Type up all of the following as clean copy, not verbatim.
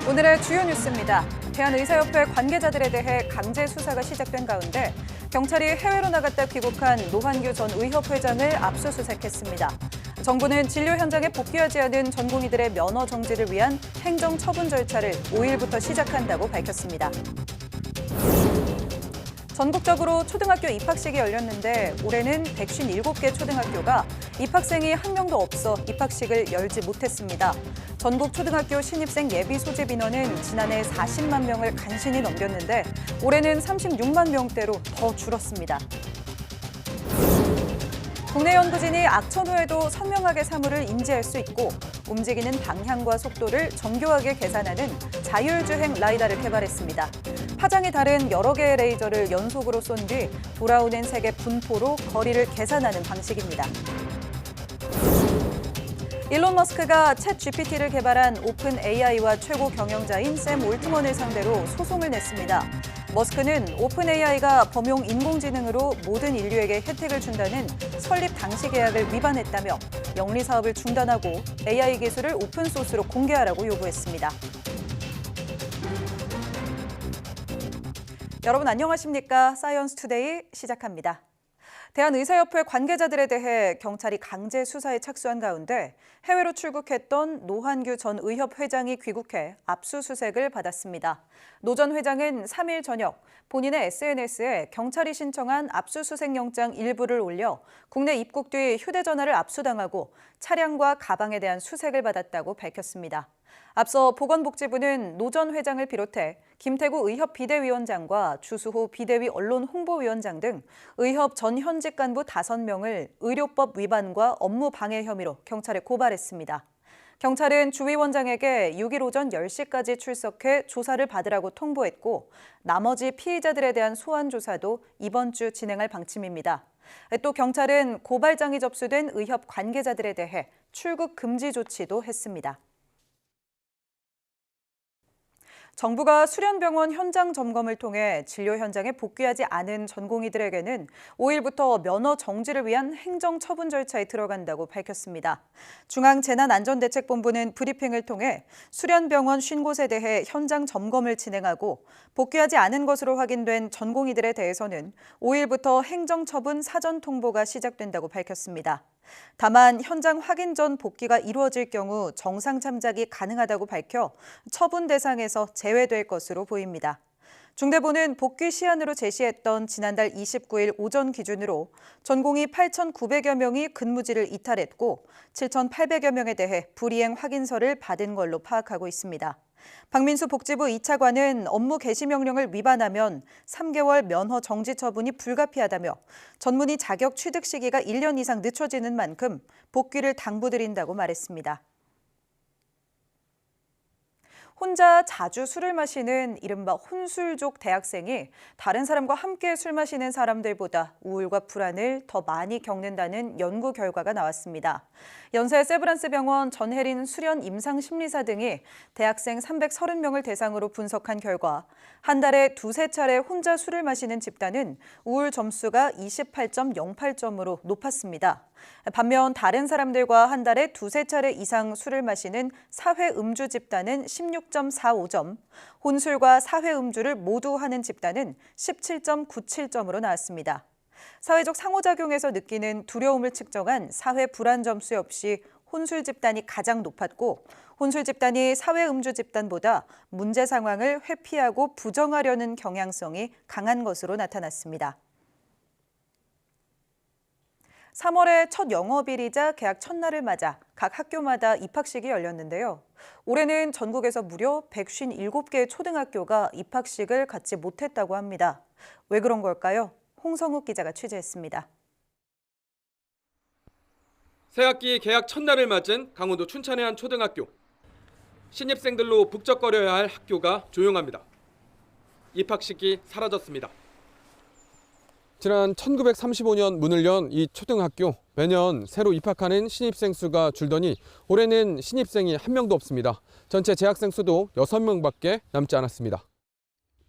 오늘의 주요 뉴스입니다. 대한의사협회 관계자들에 대해 강제 수사가 시작된 가운데 경찰이 해외로 나갔다 귀국한 노환규 전 의협회장을 압수수색했습니다. 정부는 진료 현장에 복귀하지 않은 전공의들의 면허 정지를 위한 행정 처분 절차를 5일부터 시작한다고 밝혔습니다. 전국적으로 초등학교 입학식이 열렸는데 올해는 157개 초등학교가 입학생이 한 명도 없어 입학식을 열지 못했습니다. 전국 초등학교 신입생 예비 소집 인원은 지난해 40만 명을 간신히 넘겼는데 올해는 36만 명대로 더 줄었습니다. 국내 연구진이 악천 후에도 선명하게 사물을 인지할 수 있고 움직이는 방향과 속도를 정교하게 계산하는 자율주행 라이다를 개발했습니다. 파장이 다른 여러 개의 레이저를 연속으로 쏜 뒤 돌아오는 색의 분포로 거리를 계산하는 방식입니다. 일론 머스크가 챗 GPT를 개발한 오픈 AI와 최고 경영자인 샘 올트먼을 상대로 소송을 냈습니다. 머스크는 오픈 AI가 범용 인공지능으로 모든 인류에게 혜택을 준다는 설립 당시 계약을 위반했다며 영리 사업을 중단하고 AI 기술을 오픈소스로 공개하라고 요구했습니다. 여러분 안녕하십니까? 사이언스 투데이 시작합니다. 대한의사협회 관계자들에 대해 경찰이 강제 수사에 착수한 가운데 해외로 출국했던 노환규 전 의협회장이 귀국해 압수수색을 받았습니다. 노 전 회장은 3일 저녁 본인의 SNS에 경찰이 신청한 압수수색 영장 일부를 올려 국내 입국 뒤 휴대전화를 압수당하고 차량과 가방에 대한 수색을 받았다고 밝혔습니다. 앞서 보건복지부는 노 전 회장을 비롯해 김태구 의협 비대위원장과 주수호 비대위 언론홍보위원장 등 의협 전 현직 간부 5명을 의료법 위반과 업무 방해 혐의로 경찰에 고발했습니다. 경찰은 주 위원장에게 6일 오전 10시까지 출석해 조사를 받으라고 통보했고 나머지 피의자들에 대한 소환 조사도 이번 주 진행할 방침입니다. 또 경찰은 고발장이 접수된 의협 관계자들에 대해 출국 금지 조치도 했습니다. 정부가 수련병원 현장 점검을 통해 진료 현장에 복귀하지 않은 전공의들에게는 5일부터 면허 정지를 위한 행정 처분 절차에 들어간다고 밝혔습니다. 중앙재난안전대책본부는 브리핑을 통해 수련병원 50곳에 대해 현장 점검을 진행하고 복귀하지 않은 것으로 확인된 전공의들에 대해서는 5일부터 행정 처분 사전 통보가 시작된다고 밝혔습니다. 다만 현장 확인 전 복귀가 이루어질 경우 정상 참작이 가능하다고 밝혀 처분 대상에서 제외될 것으로 보입니다. 중대본은 복귀 시한으로 제시했던 지난달 29일 오전 기준으로 전공의 8,900여 명이 근무지를 이탈했고 7,800여 명에 대해 불이행 확인서를 받은 걸로 파악하고 있습니다. 박민수 복지부 2차관은 업무 개시 명령을 위반하면 3개월 면허 정지 처분이 불가피하다며 전문의 자격 취득 시기가 1년 이상 늦춰지는 만큼 복귀를 당부드린다고 말했습니다. 혼자 자주 술을 마시는 이른바 혼술족 대학생이 다른 사람과 함께 술 마시는 사람들보다 우울과 불안을 더 많이 겪는다는 연구 결과가 나왔습니다. 연세 세브란스 병원 전혜린 수련 임상심리사 등이 대학생 330명을 대상으로 분석한 결과 한 달에 두세 차례 혼자 술을 마시는 집단은 우울 점수가 28.08점으로 높았습니다. 반면 다른 사람들과 한 달에 두세 차례 이상 술을 마시는 사회 음주 집단은 16.45점, 혼술과 사회 음주를 모두 하는 집단은 17.97점으로 나왔습니다. 사회적 상호작용에서 느끼는 두려움을 측정한 사회 불안 점수 역시 혼술 집단이 가장 높았고 혼술 집단이 사회 음주 집단보다 문제 상황을 회피하고 부정하려는 경향성이 강한 것으로 나타났습니다. 3월의 첫 영업일이자 개학 첫날을 맞아 각 학교마다 입학식이 열렸는데요. 올해는 전국에서 무려 157개의 초등학교가 입학식을 갖지 못했다고 합니다. 왜 그런 걸까요? 홍성욱 기자가 취재했습니다. 새학기 개학 첫날을 맞은 강원도 춘천의 한 초등학교. 신입생들로 북적거려야 할 학교가 조용합니다. 입학식이 사라졌습니다. 지난 1935년 문을 연 이 초등학교. 매년 새로 입학하는 신입생 수가 줄더니 올해는 신입생이 한 명도 없습니다. 전체 재학생 수도 6명밖에 남지 않았습니다.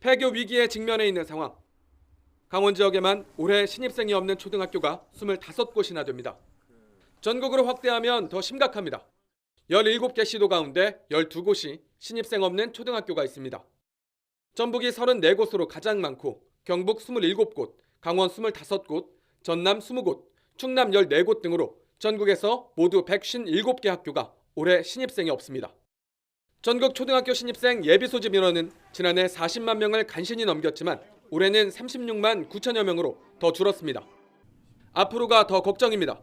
폐교 위기에 직면해 있는 상황. 강원 지역에만 올해 신입생이 없는 초등학교가 25곳이나 됩니다. 전국으로 확대하면 더 심각합니다. 17개 시도 가운데 12곳이 신입생 없는 초등학교가 있습니다. 전북이 34곳으로 가장 많고 경북 27곳, 강원 25곳, 전남 20곳, 충남 14곳 등으로 전국에서 모두 157개 학교가 올해 신입생이 없습니다. 전국 초등학교 신입생 예비 소집 인원은 지난해 40만 명을 간신히 넘겼지만 올해는 36만 9천여 명으로 더 줄었습니다. 앞으로가 더 걱정입니다.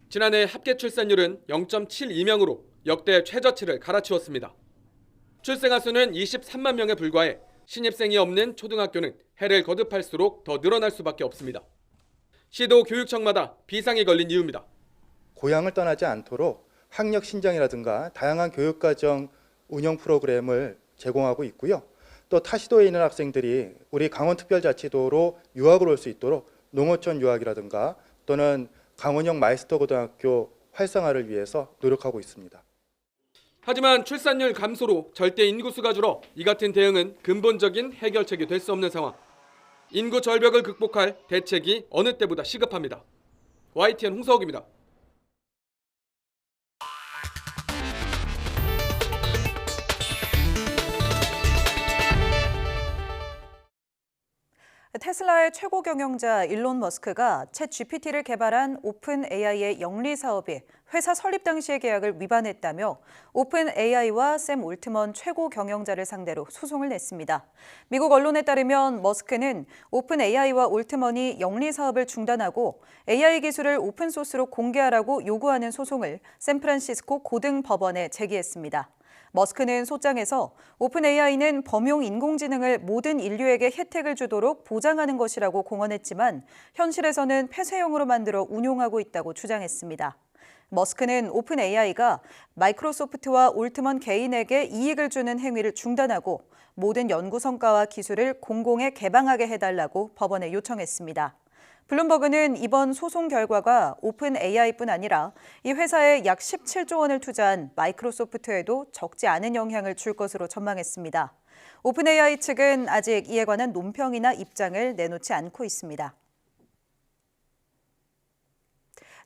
지난해 합계 출산율은 0.72명으로 역대 최저치를 갈아치웠습니다. 출생아 수는 23만 명에 불과해 신입생이 없는 초등학교는 해를 거듭할수록 더 늘어날 수밖에 없습니다. 시도 교육청마다 비상이 걸린 이유입니다. 고향을 떠나지 않도록 학력 신장이라든가 다양한 교육과정 운영 프로그램을 제공하고 있고요. 또 타시도에 있는 학생들이 우리 강원특별자치도로 유학을 올 수 있도록 농어촌 유학이라든가 또는 강원형 마이스터 고등학교 활성화를 위해서 노력하고 있습니다. 하지만 출산율 감소로 절대 인구수가 줄어 이 같은 대응은 근본적인 해결책이 될 수 없는 상황. 인구 절벽을 극복할 대책이 어느 때보다 시급합니다. YTN 홍서욱입니다. 테슬라의 최고 경영자 일론 머스크가 챗 GPT를 개발한 오픈 AI의 영리 사업이 회사 설립 당시의 계약을 위반했다며 오픈 AI와 샘 올트먼 최고 경영자를 상대로 소송을 냈습니다. 미국 언론에 따르면 머스크는 오픈 AI와 올트먼이 영리 사업을 중단하고 AI 기술을 오픈 소스로 공개하라고 요구하는 소송을 샌프란시스코 고등법원에 제기했습니다. 머스크는 소장에서 오픈 AI는 범용 인공지능을 모든 인류에게 혜택을 주도록 보장하는 것이라고 공언했지만 현실에서는 폐쇄형으로 만들어 운용하고 있다고 주장했습니다. 머스크는 오픈 AI가 마이크로소프트와 올트먼 개인에게 이익을 주는 행위를 중단하고 모든 연구 성과와 기술을 공공에 개방하게 해달라고 법원에 요청했습니다. 블룸버그는 이번 소송 결과가 오픈 AI뿐 아니라 이 회사에 약 17조 원을 투자한 마이크로소프트에도 적지 않은 영향을 줄 것으로 전망했습니다. 오픈 AI 측은 아직 이에 관한 논평이나 입장을 내놓지 않고 있습니다.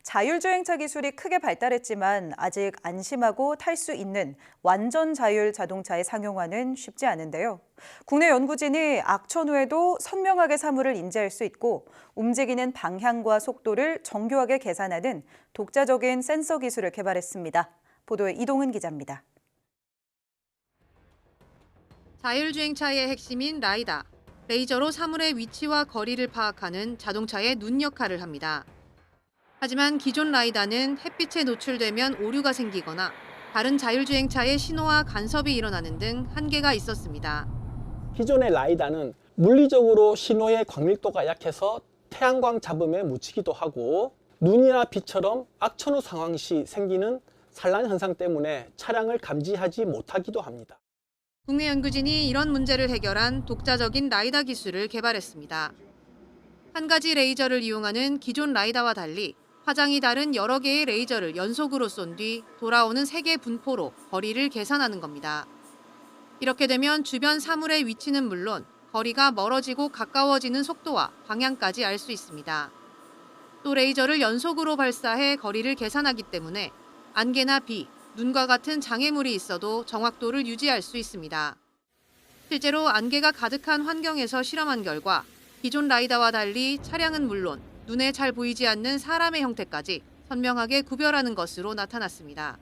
자율주행차 기술이 크게 발달했지만 아직 안심하고 탈 수 있는 완전 자율 자동차의 상용화는 쉽지 않은데요. 국내 연구진이 악천 후에도 선명하게 사물을 인지할 수 있고 움직이는 방향과 속도를 정교하게 계산하는 독자적인 센서 기술을 개발했습니다. 보도에 이동은 기자입니다. 자율주행차의 핵심인 라이다, 레이저로 사물의 위치와 거리를 파악하는 자동차의 눈 역할을 합니다. 하지만 기존 라이다는 햇빛에 노출되면 오류가 생기거나 다른 자율주행차의 신호와 간섭이 일어나는 등 한계가 있었습니다. 기존의 라이다는 물리적으로 신호의 광밀도가 약해서 태양광 잡음에 묻히기도 하고 눈이나 비처럼 악천후 상황 시 생기는 산란 현상 때문에 차량을 감지하지 못하기도 합니다. 국내 연구진이 이런 문제를 해결한 독자적인 라이다 기술을 개발했습니다. 한 가지 레이저를 이용하는 기존 라이다와 달리 화장이 다른 여러 개의 레이저를 연속으로 쏜 뒤 돌아오는 3개 분포로 거리를 계산하는 겁니다. 이렇게 되면 주변 사물의 위치는 물론 거리가 멀어지고 가까워지는 속도와 방향까지 알 수 있습니다. 또 레이저를 연속으로 발사해 거리를 계산하기 때문에 안개나 비, 눈과 같은 장애물이 있어도 정확도를 유지할 수 있습니다. 실제로 안개가 가득한 환경에서 실험한 결과 기존 라이다와 달리 차량은 물론 눈에 잘 보이지 않는 사람의 형태까지 선명하게 구별하는 것으로 나타났습니다.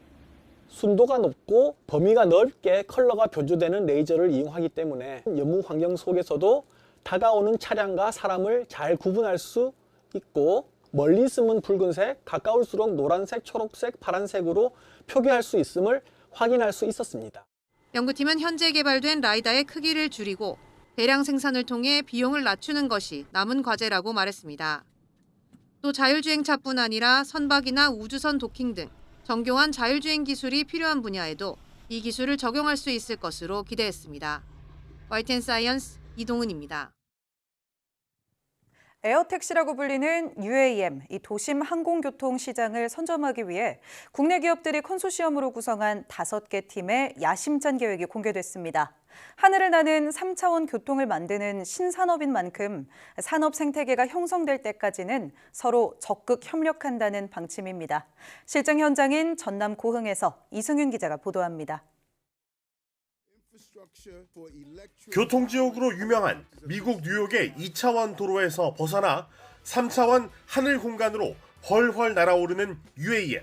순도가 높고 범위가 넓게 컬러가 변조되는 레이저를 이용하기 때문에 연무 환경 속에서도 다가오는 차량과 사람을 잘 구분할 수 있고 멀리 있으면 붉은색, 가까울수록 노란색, 초록색, 파란색으로 표기할 수 있음을 확인할 수 있었습니다. 연구팀은 현재 개발된 라이다의 크기를 줄이고 대량 생산을 통해 비용을 낮추는 것이 남은 과제라고 말했습니다. 또 자율주행차뿐 아니라 선박이나 우주선 도킹 등 정교한 자율주행 기술이 필요한 분야에도 이 기술을 적용할 수 있을 것으로 기대했습니다. YTN 사이언스 이동은입니다. 에어택시라고 불리는 UAM, 이 도심 항공교통 시장을 선점하기 위해 국내 기업들이 컨소시엄으로 구성한 5개 팀의 야심찬 계획이 공개됐습니다. 하늘을 나는 3차원 교통을 만드는 신산업인 만큼 산업 생태계가 형성될 때까지는 서로 적극 협력한다는 방침입니다. 실증 현장인 전남 고흥에서 이승윤 기자가 보도합니다. 교통지옥으로 유명한 미국 뉴욕의 2차원 도로에서 벗어나 3차원 하늘 공간으로 훨훨 날아오르는 UAM.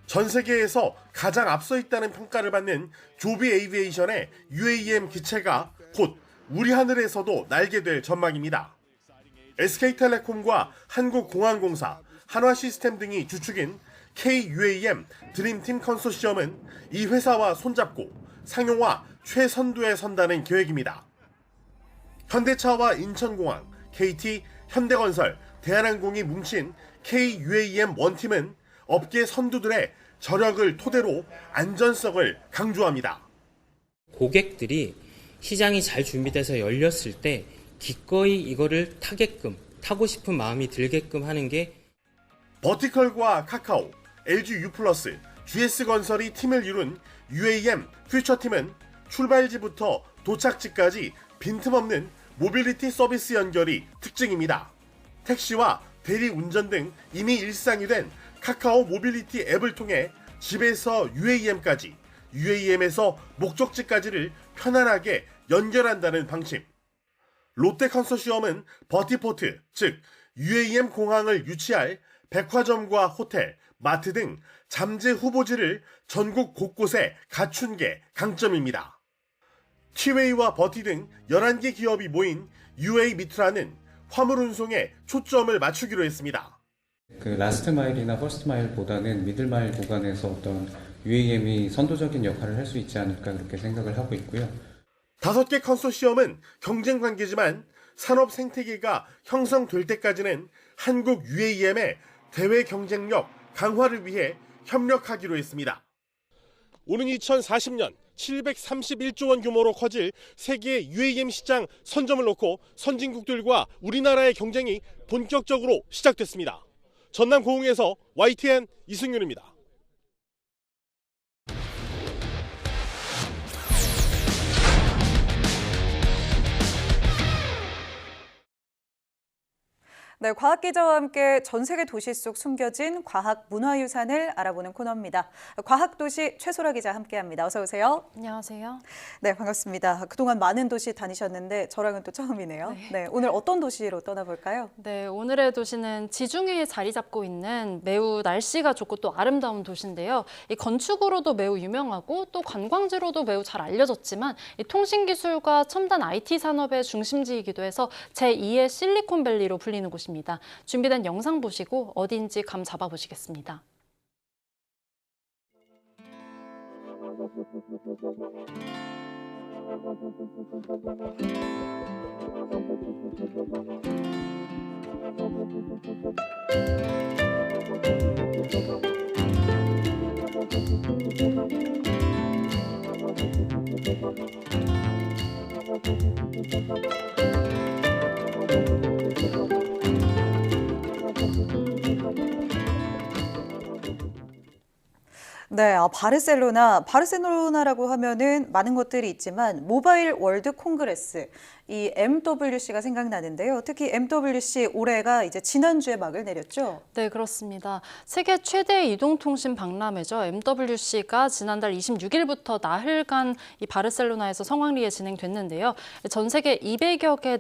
전 세계에서 가장 앞서 있다는 평가를 받는 조비 에이비에이션의 UAM 기체가 곧 우리 하늘에서도 날게 될 전망입니다. SK텔레콤과 한국공항공사, 한화시스템 등이 주축인 KUAM 드림팀 컨소시엄은 이 회사와 손잡고 상용화 최선두에 선다는 계획입니다. 현대차와 인천공항, KT, 현대건설, 대한항공이 뭉친 KUAM 원팀은 업계 선두들의 저력을 토대로 안전성을 강조합니다. 고객들이 시장이 잘 준비돼서 열렸을 때 기꺼이 이거를 타고 싶은 마음이 들게끔 하는 게 버티컬과 카카오, LG U+, GS건설이 팀을 이룬 UAM 퓨처팀은 출발지부터 도착지까지 빈틈없는 모빌리티 서비스 연결이 특징입니다. 택시와 대리운전 등 이미 일상이 된 카카오 모빌리티 앱을 통해 집에서 UAM까지, UAM에서 목적지까지를 편안하게 연결한다는 방침. 롯데 컨소시엄은 버티포트, 즉 UAM 공항을 유치할 백화점과 호텔, 마트 등 잠재 후보지를 전국 곳곳에 갖춘 게 강점입니다. 티웨이와 버티 등 11개 기업이 모인 UA 미트라는 화물 운송에 초점을 맞추기로 했습니다. 그 라스트 마일이나 퍼스트 마일보다는 미들 마일 구간에서 어떤 UAM이 선도적인 역할을 할 수 있지 않을까 그렇게 생각을 하고 있고요. 5개 컨소시엄은 경쟁 관계지만 산업 생태계가 형성될 때까지는 한국 UAM의 대외 경쟁력 강화를 위해 협력하기로 했습니다. 오는 2040년 731조 원 규모로 커질 세계 UAM 시장 선점을 놓고 선진국들과 우리나라의 경쟁이 본격적으로 시작됐습니다. 전남 고흥에서 YTN 이승윤입니다. 네, 과학기자와 함께 전 세계 도시 속 숨겨진 과학 문화유산을 알아보는 코너입니다. 과학도시 최소라 기자 함께합니다. 어서 오세요. 안녕하세요. 네, 반갑습니다. 그동안 많은 도시 다니셨는데 저랑은 또 처음이네요. 네, 오늘 어떤 도시로 떠나볼까요? 네, 오늘의 도시는 지중해에 자리 잡고 있는 매우 날씨가 좋고 또 아름다운 도시인데요. 이 건축으로도 매우 유명하고 또 관광지로도 매우 잘 알려졌지만 이 통신기술과 첨단 IT 산업의 중심지이기도 해서 제2의 실리콘밸리로 불리는 곳입니다. 준비된 영상 보시고 어딘지 감 잡아보시겠습니다. 네, 바르셀로나라고 하면은 많은 것들이 있지만 모바일 월드 콩그레스, 이 MWC가 생각나는데요. 특히 MWC 올해가 이제 지난주에 막을 내렸죠. 네, 그렇습니다. 세계 최대 이동통신 박람회죠. MWC가 지난달 26일부터 나흘간 이 바르셀로나에서 성황리에 진행됐는데요. 전 세계 200여 개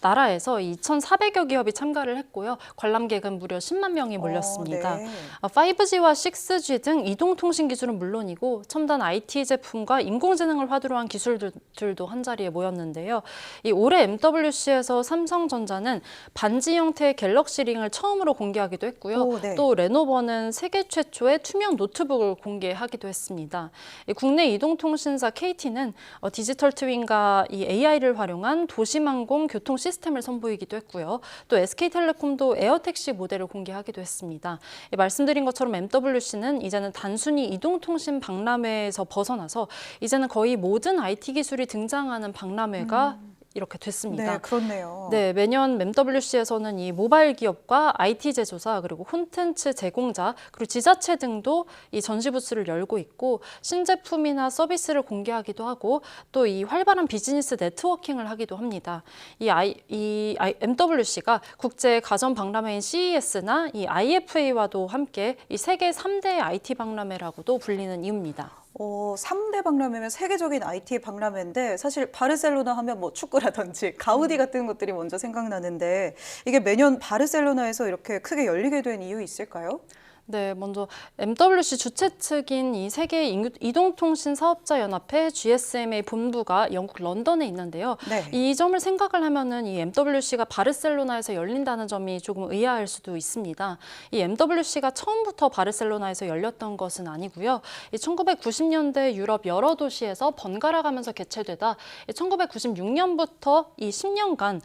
나라에서 2,400여 기업이 참가를 했고요. 관람객은 무려 10만 명이 몰렸습니다. 네. 5G와 6G 등 이동통신 기술은 물론이고 첨단 IT 제품과 인공지능을 화두로 한 기술들도 한자리에 모였는데요. 이 올해 MWC에서 삼성전자는 반지 형태의 갤럭시 링을 처음으로 공개하기도 했고요. 네. 또 레노버는 세계 최초의 투명 노트북을 공개하기도 했습니다. 이 국내 이동통신사 KT는 디지털 트윈과 이 AI를 활용한 도심항공 교통 시스템을 선보이기도 했고요. 또 SK텔레콤도 에어택시 모델을 공개하기도 했습니다. 말씀드린 것처럼 MWC는 이제는 단순히 이동통신 박람회에서 벗어나서 이제는 거의 모든 IT 기술이 등장하는 박람회가 이렇게 됐습니다. 네, 그렇네요. 네, 매년 MWC에서는 이 모바일 기업과 IT 제조사 그리고 콘텐츠 제공자 그리고 지자체 등도 이 전시 부스를 열고 있고 신제품이나 서비스를 공개하기도 하고 또 이 활발한 비즈니스 네트워킹을 하기도 합니다. MWC가 국제 가전 박람회인 CES나 이 IFA와도 함께 이 세계 3대 IT 박람회라고도 불리는 이유입니다. 3대 박람회면 세계적인 IT 박람회인데 사실 바르셀로나 하면 뭐 축구라든지 가우디 같은 것들이 먼저 생각나는데 이게 매년 바르셀로나에서 이렇게 크게 열리게 된 이유 있을까요? 네, 먼저 MWC 주최 측인 이 세계 이동통신 사업자 연합회 GSMA 본부가 영국 런던에 있는데요. 네. 이 점을 생각을 하면은 이 MWC가 바르셀로나에서 열린다는 점이 조금 의아할 수도 있습니다. 이 MWC가 처음부터 바르셀로나에서 열렸던 것은 아니고요. 1990년대 유럽 여러 도시에서 번갈아 가면서 개최되다 1996년부터 이 10년간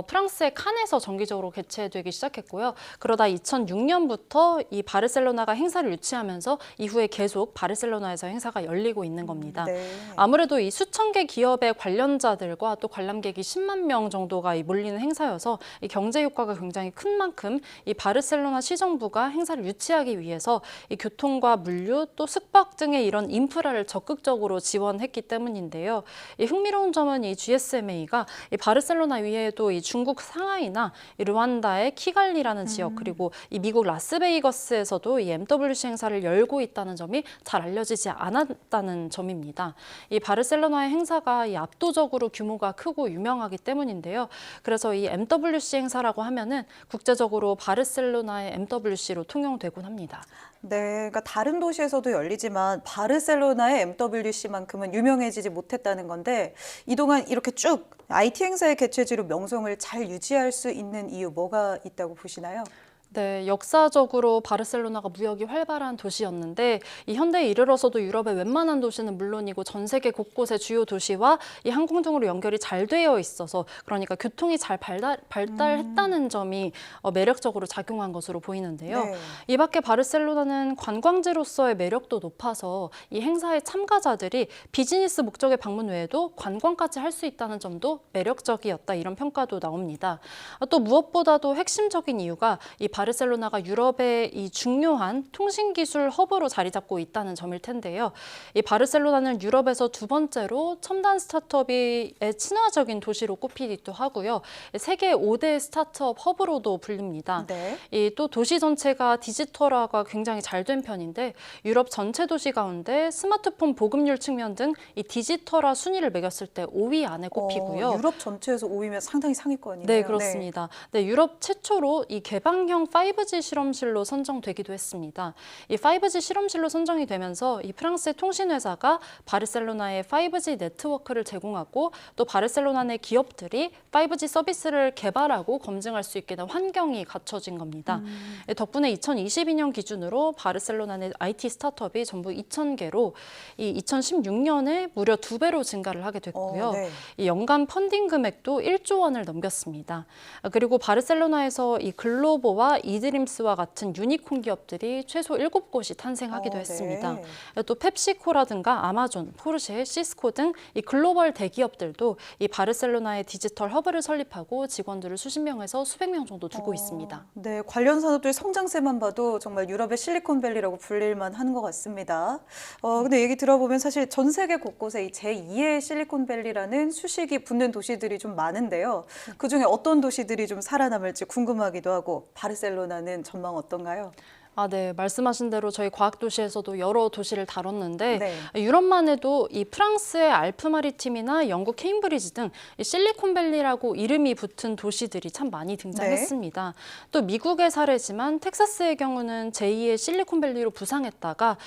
프랑스의 칸에서 정기적으로 개최되기 시작했고요. 그러다 2006년부터 이 바르셀로나가 행사를 유치하면서 이후에 계속 바르셀로나에서 행사가 열리고 있는 겁니다. 네. 아무래도 이 수천 개 기업의 관련자들과 또 관람객이 10만 명 정도가 몰리는 행사여서 이 경제 효과가 굉장히 큰 만큼 이 바르셀로나 시정부가 행사를 유치하기 위해서 이 교통과 물류 또 숙박 등의 이런 인프라를 적극적으로 지원했기 때문인데요. 이 흥미로운 점은 이 GSMA가 이 바르셀로나 위에도 이 중국 상하이나 이 르완다의 키갈리라는 지역 그리고 이 미국 라스베이거스에서도 이 MWC 행사를 열고 있다는 점이 잘 알려지지 않았다는 점입니다. 이 바르셀로나의 행사가 이 압도적으로 규모가 크고 유명하기 때문인데요. 그래서 이 MWC 행사라고 하면은 국제적으로 바르셀로나의 MWC로 통용되곤 합니다. 네, 그러니까 다른 도시에서도 열리지만 바르셀로나의 MWC만큼은 유명해지지 못했다는 건데 이동안 이렇게 쭉 IT 행사의 개최지로 명성을 잘 유지할 수 있는 이유 뭐가 있다고 보시나요? 네, 역사적으로 바르셀로나가 무역이 활발한 도시였는데 이 현대에 이르러서도 유럽의 웬만한 도시는 물론이고 전 세계 곳곳의 주요 도시와 이 항공 등으로 연결이 잘 되어 있어서 그러니까 교통이 잘 발달했다는 점이 매력적으로 작용한 것으로 보이는데요. 네. 이 밖에 바르셀로나는 관광지로서의 매력도 높아서 이 행사의 참가자들이 비즈니스 목적의 방문 외에도 관광까지 할 수 있다는 점도 매력적이었다 이런 평가도 나옵니다. 또 무엇보다도 핵심적인 이유가 이 바르셀로나가 유럽의 이 중요한 통신기술 허브로 자리 잡고 있다는 점일 텐데요. 이 바르셀로나는 유럽에서 두 번째로 첨단 스타트업의 친화적인 도시로 꼽히기도 하고요. 세계 5대 스타트업 허브로도 불립니다. 네. 이 또 도시 전체가 디지털화가 굉장히 잘 된 편인데 유럽 전체 도시 가운데 스마트폰 보급률 측면 등 이 디지털화 순위를 매겼을 때 5위 안에 꼽히고요. 유럽 전체에서 5위면 상당히 상위권이네요. 네, 그렇습니다. 네, 유럽 최초로 이 개방형 5G 실험실로 선정되기도 했습니다. 이 5G 실험실로 선정이 되면서 이 프랑스의 통신회사가 바르셀로나에 5G 네트워크를 제공하고 또 바르셀로나 내 기업들이 5G 서비스를 개발하고 검증할 수 있게 된 환경이 갖춰진 겁니다. 덕분에 2022년 기준으로 바르셀로나 내 IT 스타트업이 전부 2,000개로 이 2016년에 무려 2배로 증가를 하게 됐고요. 네. 이 연간 펀딩 금액도 1조 원을 넘겼습니다. 그리고 바르셀로나에서 이 글로보와 이드림스와 같은 유니콘 기업들이 최소 7곳이 탄생하기도 했습니다. 네. 또 펩시코라든가 아마존, 포르쉐, 시스코 등 이 글로벌 대기업들도 이 바르셀로나의 디지털 허브를 설립하고 직원들을 수십 명에서 수백 명 정도 두고 있습니다. 네, 관련 산업들 성장세만 봐도 정말 유럽의 실리콘밸리라고 불릴만 한 것 같습니다. 근데 얘기 들어보면 사실 전 세계 곳곳에 이 제2의 실리콘밸리라는 수식이 붙는 도시들이 좀 많은데요. 그중에 어떤 도시들이 좀 살아남을지 궁금하기도 하고 바르셀로나는 전망 어떤가요? 네. 말씀하신 대로 저희 과학도시에서도 여러 도시를 다뤘는데 네. 유럽만 해도 이 프랑스의 알프 마리팀이나 영국 케임브리지 등 실리콘밸리라고 이름이 붙은 도시들이 참 많이 등장했습니다. 또 미국의 사례지만 텍사스의 경우는 제2의 실리콘밸리로 부상했다가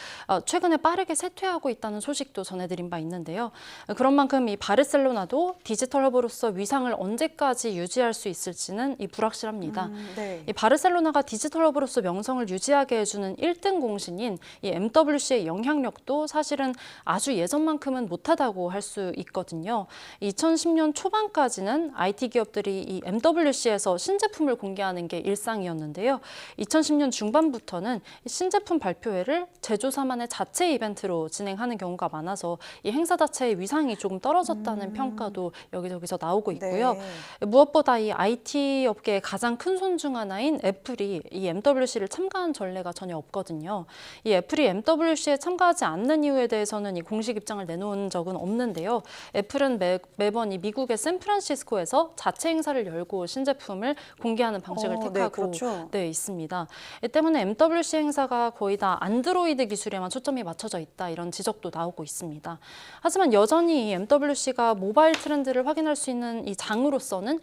최근에 빠르게 쇠퇴하고 있다는 소식도 전해드린 바 있는데요. 그런 만큼 이 바르셀로나도 디지털 허브로서 위상을 언제까지 유지할 수 있을지는 이 불확실합니다. 네. 이 바르셀로나가 디지털 허브로서 명성을 유지하기 유리하게 해주는 1등 공신인 이 MWC의 영향력도 사실은 아주 예전만큼은 못하다고 할 수 있거든요. 2010년 초반까지는 IT 기업들이 이 MWC에서 신제품을 공개하는 게 일상이었는데요. 2010년 중반부터는 신제품 발표회를 제조사만의 자체 이벤트로 진행하는 경우가 많아서 이 행사 자체의 위상이 조금 떨어졌다는 평가도 여기저기서 나오고 있고요. 네. 무엇보다 이 IT 업계의 가장 큰 손 중 하나인 애플이 이 MWC를 참가한 전례가 전혀 없거든요. 이 애플이 MWC에 참가하지 않는 이유에 대해서는 이 공식 입장을 내놓은 적은 없는데요. 애플은 매번 이 미국의 샌프란시스코에서 자체 행사를 열고 신제품을 공개하는 방식을 네, 택하고 그렇죠. 있습니다. 이 때문에 MWC 행사가 거의 다 안드로이드 기술에만 초점이 맞춰져 있다 이런 지적도 나오고 있습니다. 하지만 여전히 이 MWC가 모바일 트렌드를 확인할 수 있는 이 장으로서는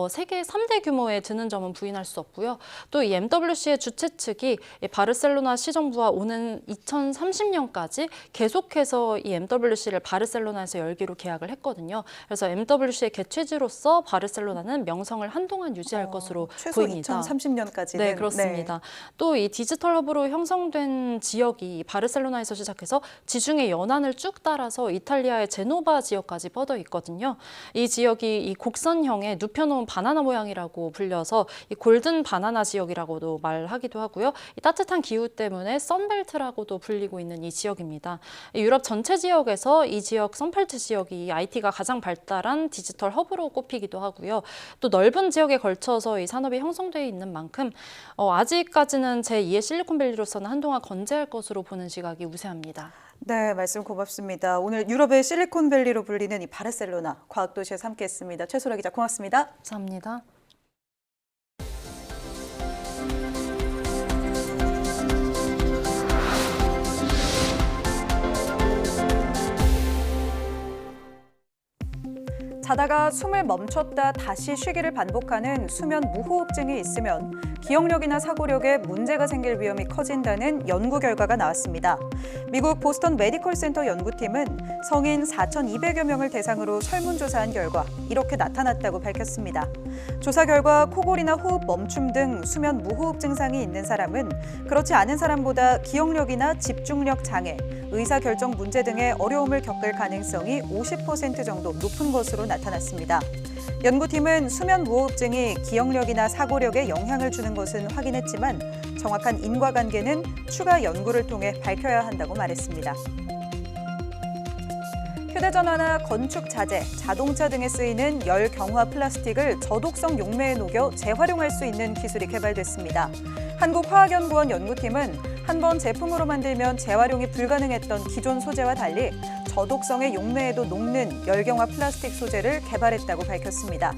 세계 3대 규모에 드는 점은 부인할 수 없고요. 또 이 MWC의 주최 측이 이 바르셀로나 시정부와 오는 2030년까지 계속해서 이 MWC를 바르셀로나에서 열기로 계약을 했거든요. 그래서 MWC의 개최지로서 바르셀로나는 명성을 한동안 유지할 것으로 최소 보입니다. 2030년까지는. 네, 그렇습니다. 또 이 디지털 허브로 형성된 지역이 바르셀로나에서 시작해서 지중해 연안을 쭉 따라서 이탈리아의 제노바 지역까지 뻗어 있거든요. 이 지역이 이 곡선형의 눕혀놓은 바나나 모양이라고 불려서 이 골든 바나나 지역이라고도 말하기도 하고요. 이 따뜻한 기후 때문에 선벨트라고도 불리고 있는 이 지역입니다. 유럽 전체 지역에서 이 지역 선벨트 지역이 IT가 가장 발달한 디지털 허브로 꼽히기도 하고요. 또 넓은 지역에 걸쳐서 이 산업이 형성되어 있는 만큼 아직까지는 제2의 실리콘밸리로서는 한동안 건재할 것으로 보는 시각이 우세합니다. 네, 말씀 고맙습니다. 오늘 유럽의 실리콘밸리로 불리는 이 바르셀로나 과학도시에서 함께했습니다. 최소라 기자 고맙습니다. 감사합니다. 자다가 숨을 멈췄다 다시 쉬기를 반복하는 수면 무호흡증이 있으면 기억력이나 사고력에 문제가 생길 위험이 커진다는 연구 결과가 나왔습니다. 미국 보스턴 메디컬 센터 연구팀은 성인 4,200여 명을 대상으로 설문조사한 결과 이렇게 나타났다고 밝혔습니다. 조사 결과 코골이나 호흡 멈춤 등 수면 무호흡 증상이 있는 사람은 그렇지 않은 사람보다 기억력이나 집중력 장애, 의사결정 문제 등의 어려움을 겪을 가능성이 50% 정도 높은 것으로 나타났습니다. 연구팀은 수면 무호흡증이 기억력이나 사고력에 영향을 주는 것은 확인했지만 정확한 인과관계는 추가 연구를 통해 밝혀야 한다고 말했습니다. 휴대전화나 건축 자재, 자동차 등에 쓰이는 열 경화 플라스틱을 저독성 용매에 녹여 재활용할 수 있는 기술이 개발됐습니다. 한국화학연구원 연구팀은 한 번 제품으로 만들면 재활용이 불가능했던 기존 소재와 달리 저독성의 용매에도 녹는 열경화 플라스틱 소재를 개발했다고 밝혔습니다.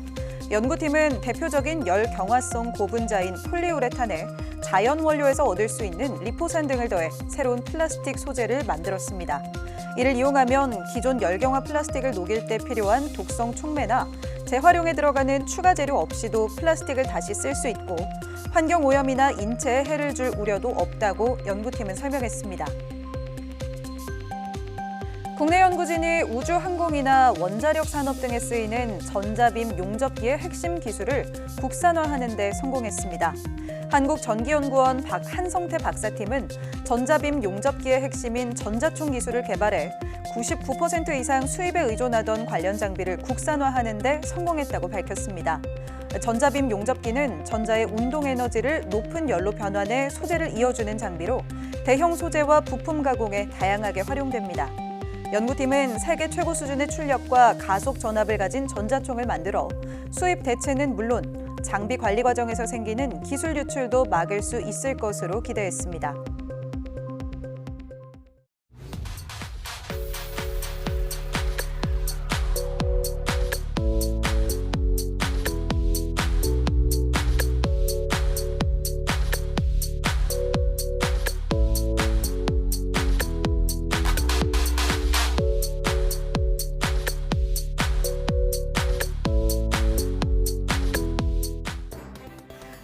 연구팀은 대표적인 열경화성 고분자인 폴리우레탄에 자연 원료에서 얻을 수 있는 리포산 등을 더해 새로운 플라스틱 소재를 만들었습니다. 이를 이용하면 기존 열경화 플라스틱을 녹일 때 필요한 독성 촉매나 재활용에 들어가는 추가 재료 없이도 플라스틱을 다시 쓸 수 있고 환경 오염이나 인체에 해를 줄 우려도 없다고 연구팀은 설명했습니다. 국내 연구진이 우주 항공이나 원자력 산업 등에 쓰이는 전자빔 용접기의 핵심 기술을 국산화하는 데 성공했습니다. 한국전기연구원 한성태 박사팀은 전자빔 용접기의 핵심인 전자총 기술을 개발해 99% 이상 수입에 의존하던 관련 장비를 국산화하는 데 성공했다고 밝혔습니다. 전자빔 용접기는 전자의 운동 에너지를 높은 열로 변환해 소재를 이어주는 장비로 대형 소재와 부품 가공에 다양하게 활용됩니다. 연구팀은 세계 최고 수준의 출력과 가속 전압을 가진 전자총을 만들어 수입 대체는 물론 장비 관리 과정에서 생기는 기술 유출도 막을 수 있을 것으로 기대했습니다.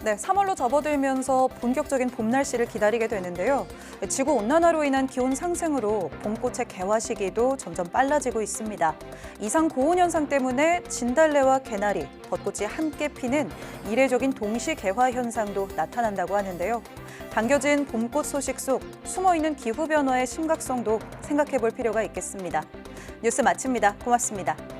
네, 3월로 접어들면서 본격적인 봄 날씨를 기다리게 되는데요. 지구온난화로 인한 기온 상승으로 봄꽃의 개화 시기도 점점 빨라지고 있습니다. 이상 고온 현상 때문에 진달래와 개나리, 벚꽃이 함께 피는 이례적인 동시 개화 현상도 나타난다고 하는데요. 당겨진 봄꽃 소식 속 숨어있는 기후변화의 심각성도 생각해 볼 필요가 있겠습니다. 뉴스 마칩니다. 고맙습니다.